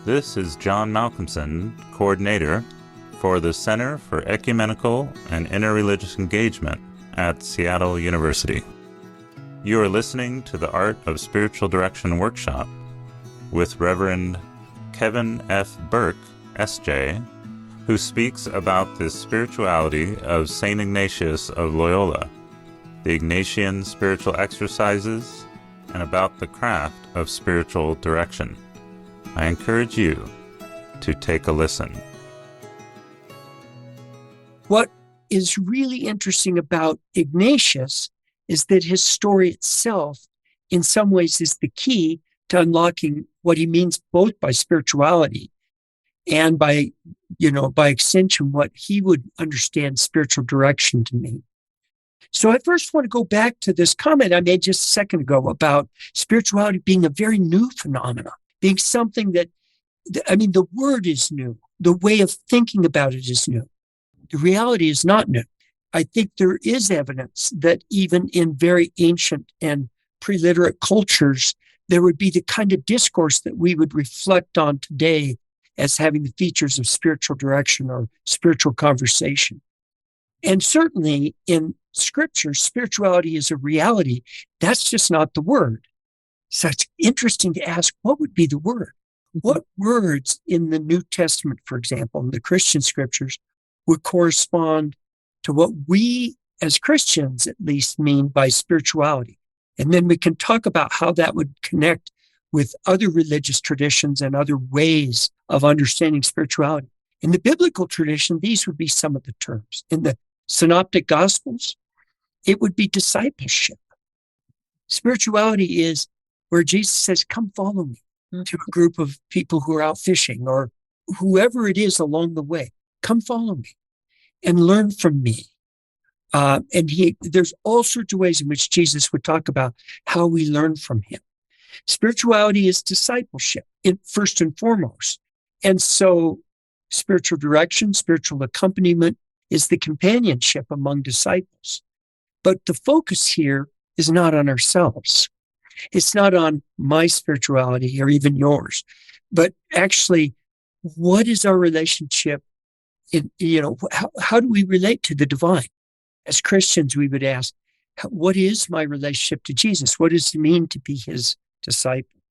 This is John Malcolmson, Coordinator for the Center for Ecumenical and Interreligious Engagement at Seattle University. You are listening to the Art of Spiritual Direction workshop with Reverend Kevin F. Burke, S.J., who speaks about the spirituality of St. Ignatius of Loyola, the Ignatian Spiritual Exercises, and about the craft of spiritual direction. I encourage you to take a listen. What is really interesting about Ignatius is that his story itself, in some ways, is the key to unlocking what he means both by spirituality and by extension, what he would understand spiritual direction to mean. So I first want to go back to this comment I made just a second ago about spirituality being a very new phenomenon, being something that, the word is new. The way of thinking about it is new. The reality is not new. I think there is evidence that even in very ancient and pre-literate cultures, there would be the kind of discourse that we would reflect on today as having the features of spiritual direction or spiritual conversation. And certainly in Scripture, spirituality is a reality. That's just not the word. So it's interesting to ask, what would be the word? What words in the New Testament, for example, in the Christian scriptures, would correspond to what we as Christians at least mean by spirituality? And then we can talk about how that would connect with other religious traditions and other ways of understanding spirituality. In the biblical tradition, these would be some of the terms. In the Synoptic Gospels, it would be discipleship. Spirituality is where Jesus says, come follow me, to a group of people who are out fishing or whoever it is along the way. Come follow me and learn from me. There's all sorts of ways in which Jesus would talk about how we learn from him. Spirituality is discipleship, first and foremost. And so spiritual direction, spiritual accompaniment is the companionship among disciples. But the focus here is not on ourselves. It's not on my spirituality or even yours, but actually, what is our relationship how do we relate to the divine? As Christians, we would ask, what is my relationship to Jesus? What does it mean to be his disciple?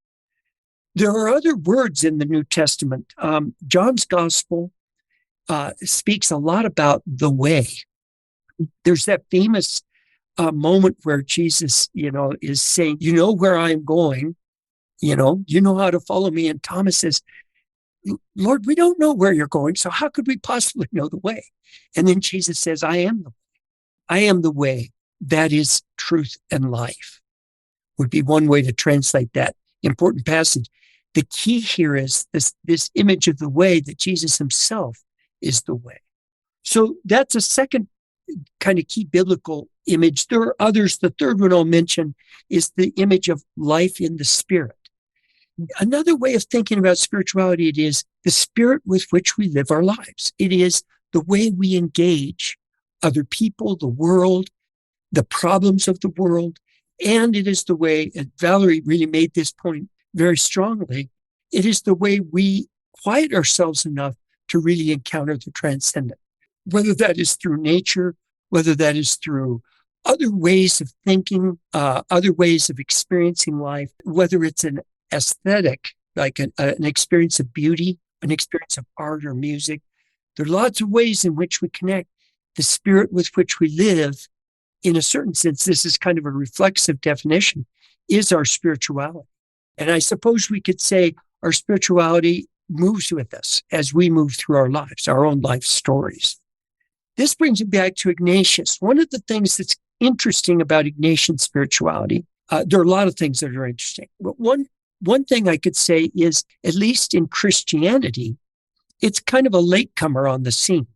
There are other words in the New Testament. John's gospel speaks a lot about the way. There's that famous moment where Jesus, is saying, you know where I'm going, you know how to follow me. And Thomas says, Lord, we don't know where you're going, so how could we possibly know the way? And then Jesus says, I am the way. I am the way. That is truth and life, would be one way to translate that important passage. The key here is this image of the way, that Jesus himself is the way. So that's a second kind of key biblical image. There are others. The third one I'll mention is the image of life in the Spirit. Another way of thinking about spirituality, it is the spirit with which we live our lives. It is the way we engage other people, the world, the problems of the world, and it is the way, and Valerie really made this point very strongly, it is the way we quiet ourselves enough to really encounter the transcendent, whether that is through nature, whether that is through other ways of thinking, other ways of experiencing life, whether it's an aesthetic, like an experience of beauty, an experience of art or music. There are lots of ways in which we connect the spirit with which we live. In a certain sense, this is kind of a reflexive definition, is our spirituality. And I suppose we could say our spirituality moves with us as we move through our lives, our own life stories. This brings me back to Ignatius. One of the things that's interesting about Ignatian spirituality, there are a lot of things that are interesting, but one thing I could say is, at least in Christianity, it's kind of a latecomer on the scene.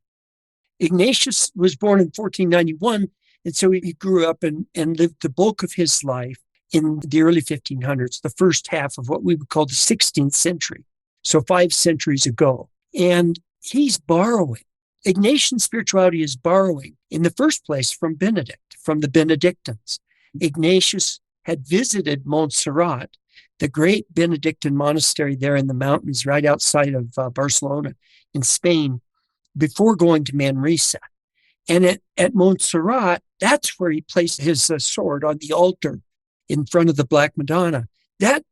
Ignatius was born in 1491, and so he grew up and lived the bulk of his life in the early 1500s, the first half of what we would call the 16th century, so 5 centuries ago. And he's borrowing. Ignatian spirituality is borrowing, in the first place, from Benedict, from the Benedictines. Ignatius had visited Montserrat the great Benedictine monastery there in the mountains right outside of Barcelona in Spain before going to Manresa. And at Montserrat, that's where he placed his sword on the altar in front of the Black Madonna. That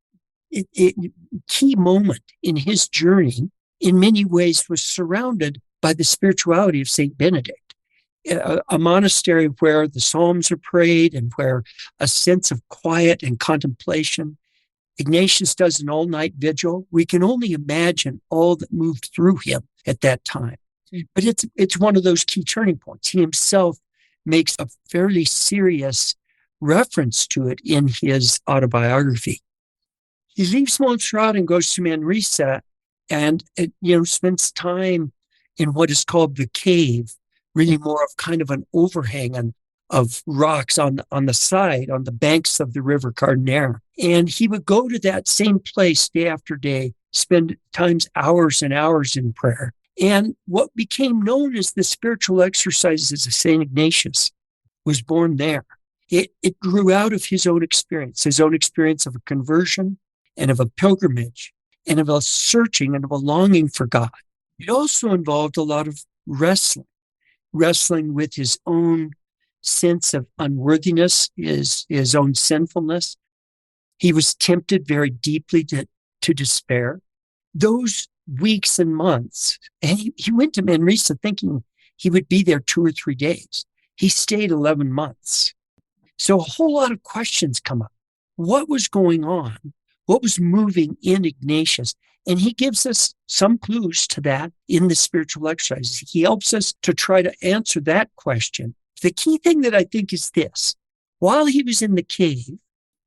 key moment in his journey, in many ways, was surrounded by the spirituality of St. Benedict, a monastery where the Psalms are prayed and where a sense of quiet and contemplation. Ignatius does an all-night vigil. We can only imagine all that moved through him at that time. But it's one of those key turning points. He himself makes a fairly serious reference to it in his autobiography. He leaves Montserrat and goes to Manresa and spends time in what is called the cave, really more of kind of an overhang of rocks on the side, on the banks of the river Cardinera. And he would go to that same place day after day, spend times hours and hours in prayer. And what became known as the Spiritual Exercises of St. Ignatius was born there. It grew out of his own experience of a conversion and of a pilgrimage and of a searching and of a longing for God. It also involved a lot of wrestling with his own sense of unworthiness, his own sinfulness. He was tempted very deeply to despair. Those weeks and months, and he went to Manresa thinking he would be there 2 or 3 days. He stayed 11 months. So a whole lot of questions come up. What was going on? What was moving in Ignatius? And he gives us some clues to that in the Spiritual Exercises. He helps us to try to answer that question. The key thing that I think is this: while he was in the cave,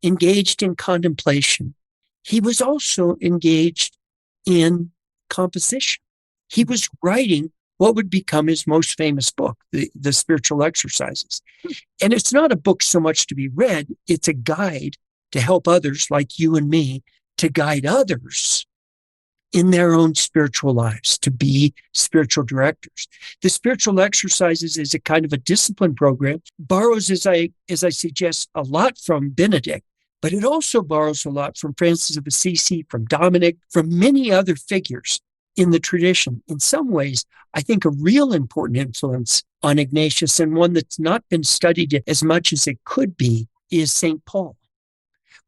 engaged in contemplation, he was also engaged in composition. He was writing what would become his most famous book, the Spiritual Exercises. And it's not a book so much to be read, it's a guide to help others like you and me to guide others in their own spiritual lives, to be spiritual directors. The Spiritual Exercises is a kind of a discipline program, borrows, as I suggest, a lot from Benedict, but it also borrows a lot from Francis of Assisi, from Dominic, from many other figures in the tradition. In some ways, I think a real important influence on Ignatius, and one that's not been studied as much as it could be, is St. Paul,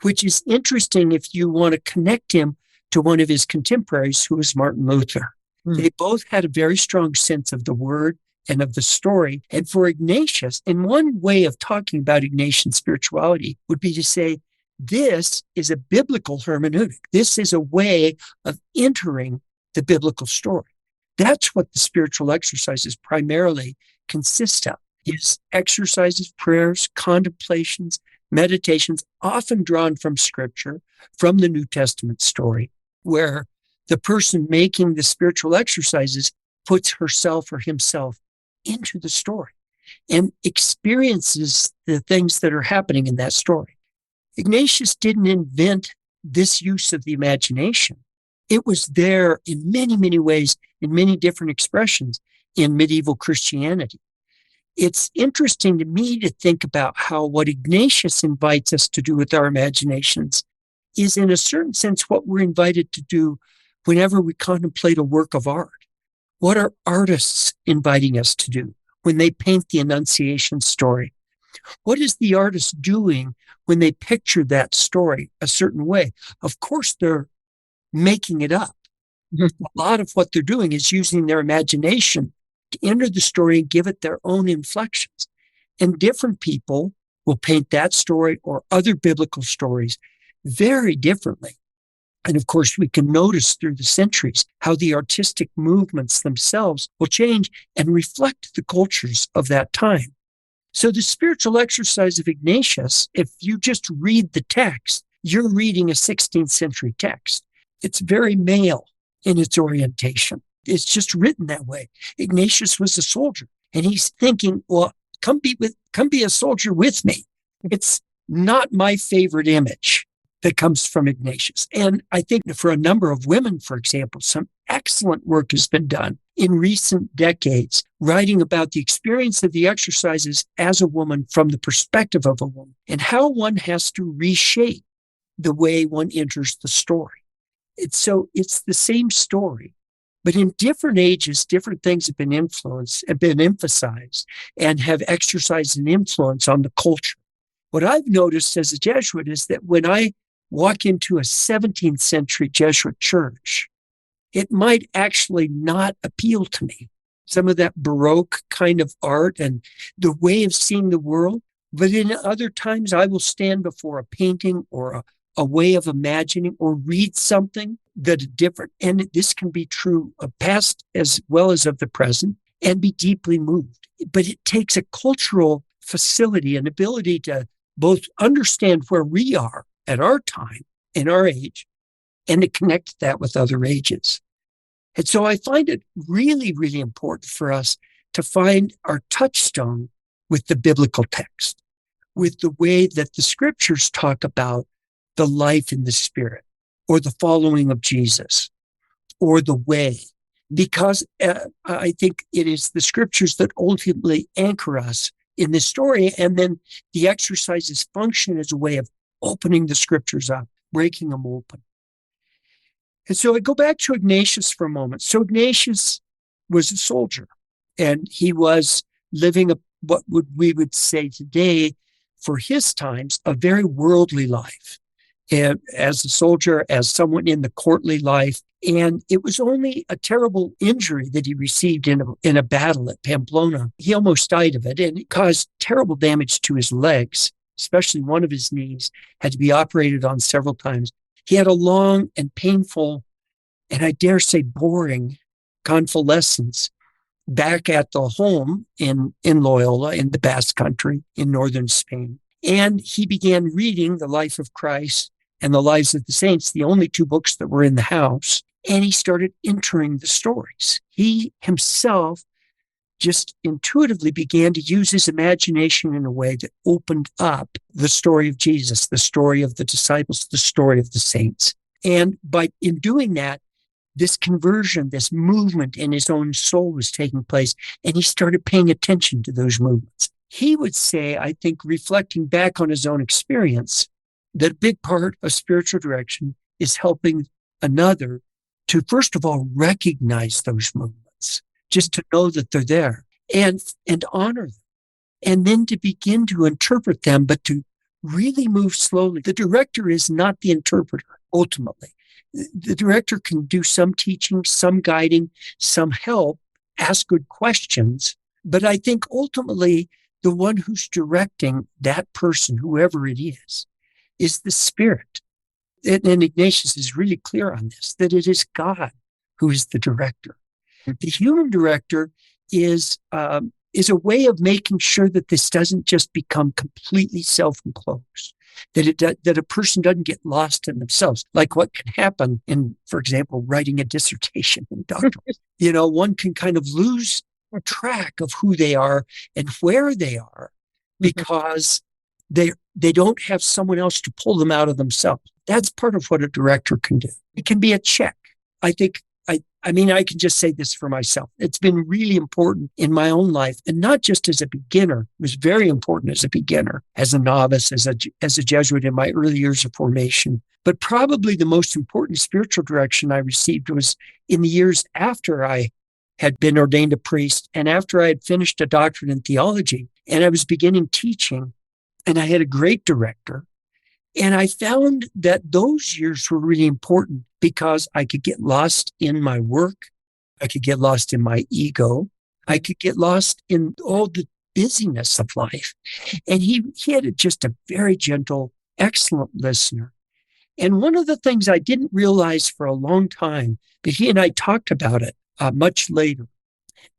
which is interesting if you want to connect him to one of his contemporaries, who was Martin Luther. They both had a very strong sense of the word and of the story. And for Ignatius, and one way of talking about Ignatian spirituality would be to say, this is a biblical hermeneutic. This is a way of entering the biblical story. That's what the Spiritual Exercises primarily consist of, is exercises, prayers, contemplations, meditations, often drawn from Scripture, from the New Testament story, where the person making the Spiritual Exercises puts herself or himself into the story and experiences the things that are happening in that story. Ignatius didn't invent this use of the imagination. It was there in many, many ways, in many different expressions in medieval Christianity. It's interesting to me to think about how what Ignatius invites us to do with our imaginations is, in a certain sense, what we're invited to do whenever we contemplate a work of art. What are artists inviting us to do when they paint the Annunciation story? What is the artist doing when they picture that story a certain way? Of course, they're making it up. A lot of what they're doing is using their imagination to enter the story and give it their own inflections. And different people will paint that story or other biblical stories very differently. And of course, we can notice through the centuries how the artistic movements themselves will change and reflect the cultures of that time. So the Spiritual Exercise of Ignatius, if you just read the text, you're reading a 16th century text. It's very male in its orientation. It's just written that way. Ignatius was a soldier, and he's thinking, well, come be a soldier with me. It's not my favorite image that comes from Ignatius. And I think for a number of women, for example, some excellent work has been done in recent decades, writing about the experience of the exercises as a woman from the perspective of a woman, and how one has to reshape the way one enters the story. It's the same story, but in different ages, different things have been emphasized, and have exercised an influence on the culture. What I've noticed as a Jesuit is that when I walk into a 17th century Jesuit church, it might actually not appeal to me. Some of that Baroque kind of art and the way of seeing the world. But in other times, I will stand before a painting or a way of imagining or read something that is different. And this can be true of past as well as of the present, and be deeply moved. But it takes a cultural facility and ability to both understand where we are at our time, in our age, and to connect that with other ages. And so I find it really, really important for us to find our touchstone with the biblical text, with the way that the scriptures talk about the life in the Spirit, or the following of Jesus, or the way. Because I think it is the scriptures that ultimately anchor us in this story, and then the exercises function as a way of opening the scriptures up, breaking them open. And so I go back to Ignatius for a moment. So Ignatius was a soldier, and he was living we would say today, for his times, a very worldly life. And as a soldier, as someone in the courtly life. And it was only a terrible injury that he received in a battle at Pamplona. He almost died of it, and it caused terrible damage to his legs, especially one of his knees, had to be operated on several times. He had a long and painful, and I dare say boring, convalescence back at the home in Loyola, in the Basque Country, in northern Spain. And he began reading the life of Christ and the lives of the saints, the only two books that were in the house. And he started entering the stories. He himself just intuitively began to use his imagination in a way that opened up the story of Jesus, the story of the disciples, the story of the saints. And in doing that, this conversion, this movement in his own soul was taking place, and he started paying attention to those movements. He would say, I think, reflecting back on his own experience, that a big part of spiritual direction is helping another to, first of all, recognize those movements, just to know that they're there, and honor them, and then to begin to interpret them, but to really move slowly. The director is not the interpreter, ultimately. The director can do some teaching, some guiding, some help, ask good questions, but I think ultimately the one who's directing that person, whoever it is the Spirit. And Ignatius is really clear on this, that it is God who is the director. The human director is a way of making sure that this doesn't just become completely self-enclosed, that a person doesn't get lost in themselves, like what can happen in, for example, writing a dissertation in doctorate. One can kind of lose track of who they are and where they are because they don't have someone else to pull them out of themselves. That's part of what a director can do. It can be a check. I think, I can just say this for myself. It's been really important in my own life, and not just as a beginner. It was very important as a beginner, as a novice, as a Jesuit in my early years of formation. But probably the most important spiritual direction I received was in the years after I had been ordained a priest, and after I had finished a doctorate in theology, and I was beginning teaching, and I had a great director. And I found that those years were really important because I could get lost in my work. I could get lost in my ego. I could get lost in all the busyness of life. And he had just a very gentle, excellent listener. And one of the things I didn't realize for a long time, but he and I talked about it much later,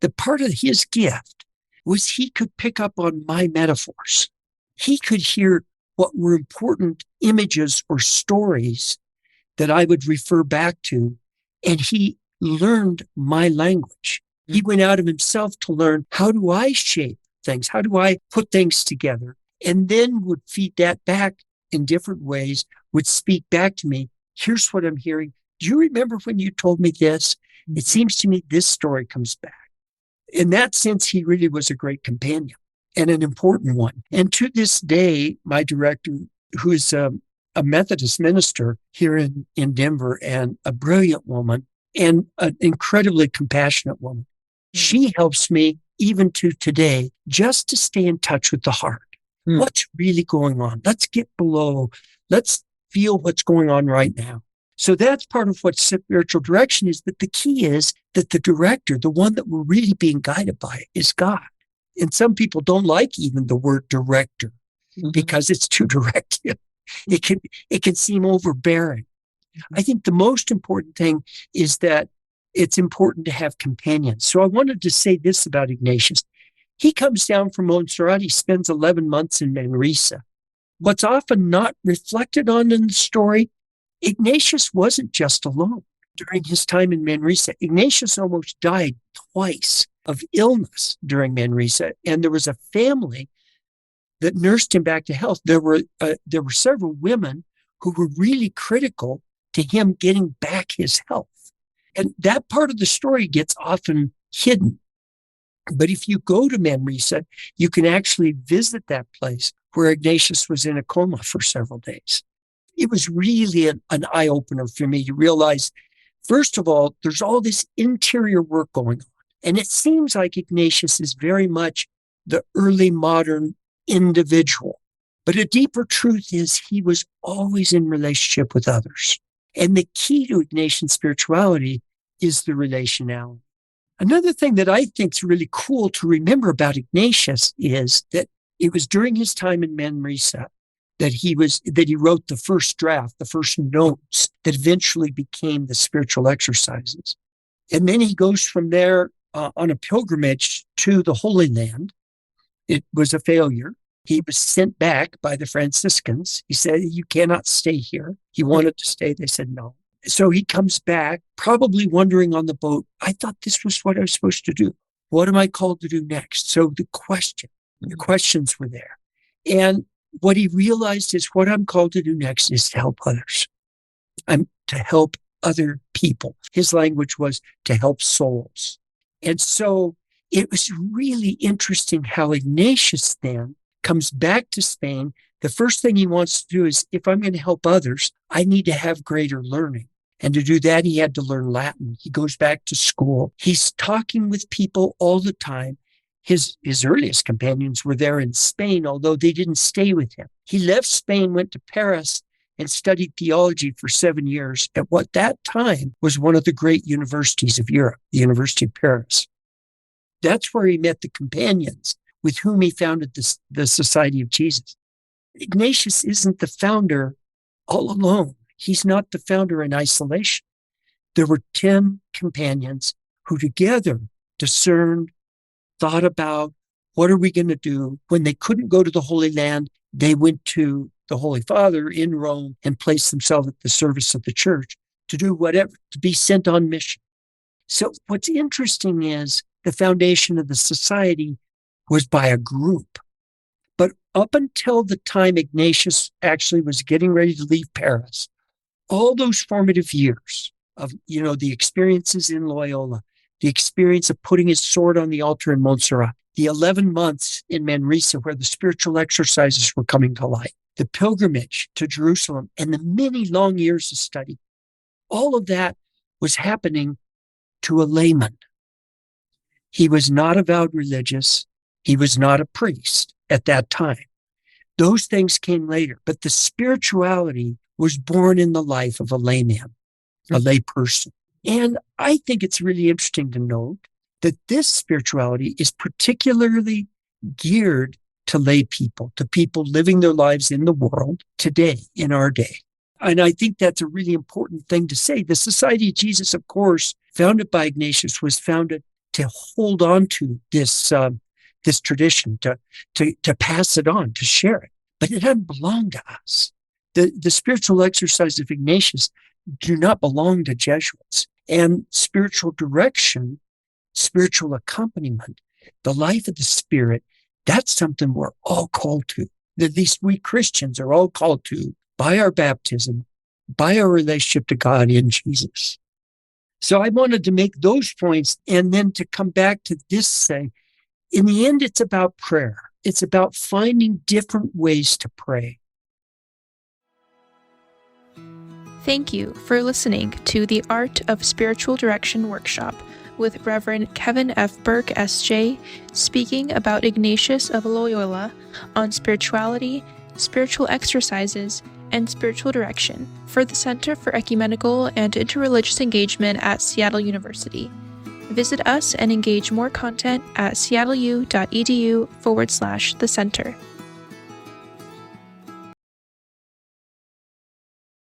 the part of his gift was he could pick up on my metaphors. He could hear what were important images or stories that I would refer back to, and he learned my language. He went out of himself to learn, how do I shape things? How do I put things together? And then would feed that back in different ways, would speak back to me. Here's what I'm hearing. Do you remember when you told me this? It seems to me this story comes back. In that sense, he really was a great companion and an important one. And to this day, my director, who is a Methodist minister here in Denver, and a brilliant woman and an incredibly compassionate woman. She helps me even to today just to stay in touch with the heart. What's really going on? Let's get below. Let's feel what's going on right now. So that's part of what spiritual direction is. But the key is that the director, the one that we're really being guided by, is God. And some people don't like even the word director because it's too directive. It can seem overbearing. I think the most important thing is that it's important to have companions. So I wanted to say this about Ignatius. He comes down from Montserrat. He spends 11 months in Manresa. What's often not reflected on in the story, Ignatius wasn't just alone during his time in Manresa. Ignatius almost died twice of illness during Manresa, and there was a family that nursed him back to health. There were several women who were really critical to him getting back his health. And that part of the story gets often hidden. But if you go to Manresa, you can actually visit that place where Ignatius was in a coma for several days. It was really an eye-opener for me to realize, first of all, there's all this interior work going on. And it seems like Ignatius is very much the early modern individual. But a deeper truth is he was always in relationship with others. And the key to Ignatian spirituality is the relationality. Another thing that I think is really cool to remember about Ignatius is that it was during his time in Manresa that he wrote the first draft, the first notes that eventually became the Spiritual Exercises. And then he goes from there on a pilgrimage to the Holy Land. It was a failure. He was sent back by the Franciscans. He said, "You cannot stay here." He wanted to stay. They said no. So he comes back, probably wondering on the boat, I thought this was what I was supposed to do. What am I called to do next? So the questions were there. And what he realized is what I'm called to do next is to help others. I'm to help other people. His language was to help souls. And so it was really interesting how Ignatius then comes back to Spain. The first thing he wants to do is, if I'm going to help others, I need to have greater learning. And to do that, he had to learn Latin. He goes back to school. He's talking with people all the time. His earliest companions were there in Spain, although they didn't stay with him. He left Spain, went to Paris, and studied theology for 7 years at what that time was one of the great universities of Europe, the University of Paris. That's where he met the companions with whom he founded the Society of Jesus. Ignatius isn't the founder all alone. He's not the founder in isolation. There were 10 companions who together discerned, thought about, what are we going to do? When they couldn't go to the Holy Land, they went to the Holy Father in Rome and placed themselves at the service of the church to do whatever, to be sent on mission. So what's interesting is the foundation of the society was by a group. But up until the time Ignatius actually was getting ready to leave Paris, all those formative years of, the experiences in Loyola, the experience of putting his sword on the altar in Montserrat, the 11 months in Manresa where the spiritual exercises were coming to light, the pilgrimage to Jerusalem, and the many long years of study, all of that was happening to a layman. He was not avowed religious. He was not a priest at that time. Those things came later, but the spirituality was born in the life of a layman, a lay person. And I think it's really interesting to note that this spirituality is particularly geared to lay people, to people living their lives in the world today, in our day. And I think that's a really important thing to say. The Society of Jesus, of course, founded by Ignatius, was founded to hold on to this tradition, to pass it on, to share it. But it doesn't belong to us. The spiritual exercise of Ignatius do not belong to Jesuits. And spiritual direction, spiritual accompaniment, the life of the Spirit, that's something we're all called to. At least we Christians are all called to by our baptism, by our relationship to God in Jesus. So I wanted to make those points and then to come back to this saying, in the end, it's about prayer. It's about finding different ways to pray. Thank you for listening to the Art of Spiritual Direction workshop with Reverend Kevin F. Burke, S.J., speaking about Ignatius of Loyola on spirituality, spiritual exercises, and spiritual direction for the Center for Ecumenical and Interreligious Engagement at Seattle University. Visit us and engage more content at seattleu.edu/the center.